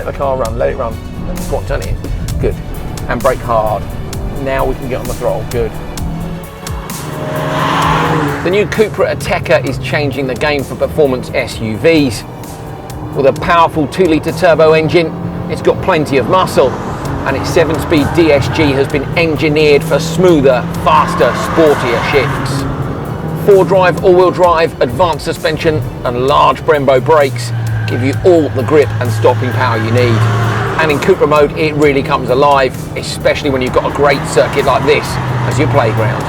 let the car run, let it run. What, turn it in. Good. And brake hard. Now we can get on the throttle. Good. The new CUPRA Ateca is changing the game for performance SUVs. With a powerful 2-litre turbo engine, it's got plenty of muscle, and its 7-speed DSG has been engineered for smoother, faster, sportier shifts. 4-drive, all-wheel drive, advanced suspension and large Brembo brakes give you all the grip and stopping power you need. And in CUPRA mode, it really comes alive, especially when you've got a great circuit like this as your playground.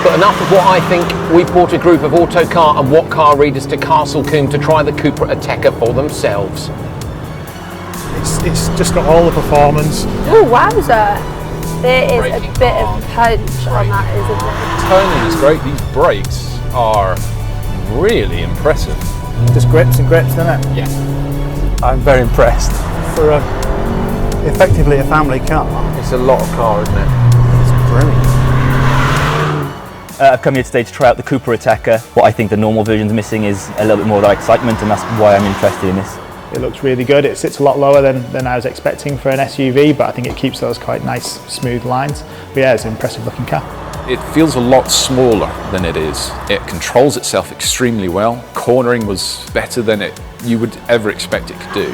But enough of what I think. We brought a group of Autocar and What Car readers to Castle Combe to try the CUPRA Ateca for themselves. It's just got all the performance. Oh, wowza! There is a bit of punch on that, isn't there? Turning is great. These brakes are really impressive. Just grips and grips, doesn't it? Yeah. I'm very impressed. For effectively a family car. It's a lot of car, isn't it? It's brilliant. I've come here today to try out the CUPRA Ateca. What I think the normal version's missing is a little bit more of that excitement, and that's why I'm interested in this. It looks really good. It sits a lot lower than I was expecting for an SUV, but I think it keeps those quite nice, smooth lines. But yeah, it's an impressive looking car. It feels a lot smaller than it is. It controls itself extremely well. Cornering was better than you would ever expect it could do.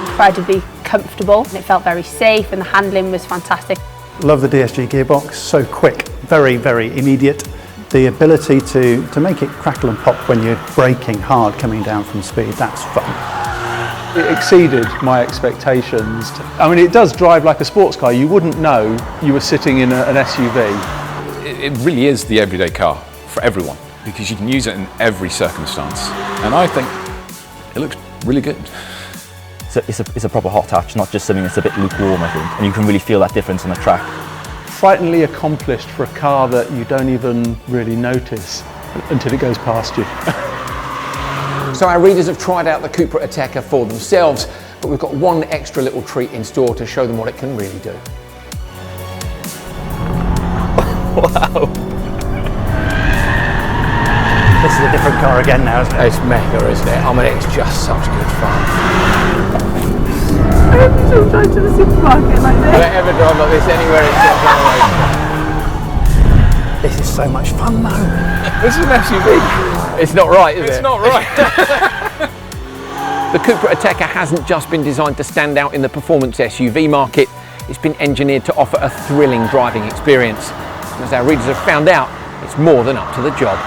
Incredibly comfortable, and it felt very safe, and the handling was fantastic. Love the DSG gearbox, so quick, very, very immediate. The ability to make it crackle and pop when you're braking hard coming down from speed, that's fun. It exceeded my expectations. I mean, it does drive like a sports car. You wouldn't know you were sitting in an SUV. It really is the everyday car for everyone, because you can use it in every circumstance. And I think it looks really good. So it's a proper hot hatch, not just something that's a bit lukewarm, I think. And you can really feel that difference on the track. Frighteningly accomplished for a car that you don't even really notice until it goes past you. So our readers have tried out the CUPRA Ateca for themselves, but we've got one extra little treat in store to show them what it can really do. Wow. This is a different car again now, isn't it? It's mega, isn't it? I mean, it's just such good fun. I hope you don't drive to the supermarket like this. Don't ever drive like this anywhere except on the road. This is so much fun though. This is an SUV. It's not right, is it? It's not right. The CUPRA Ateca hasn't just been designed to stand out in the performance SUV market. It's been engineered to offer a thrilling driving experience. And as our readers have found out, it's more than up to the job.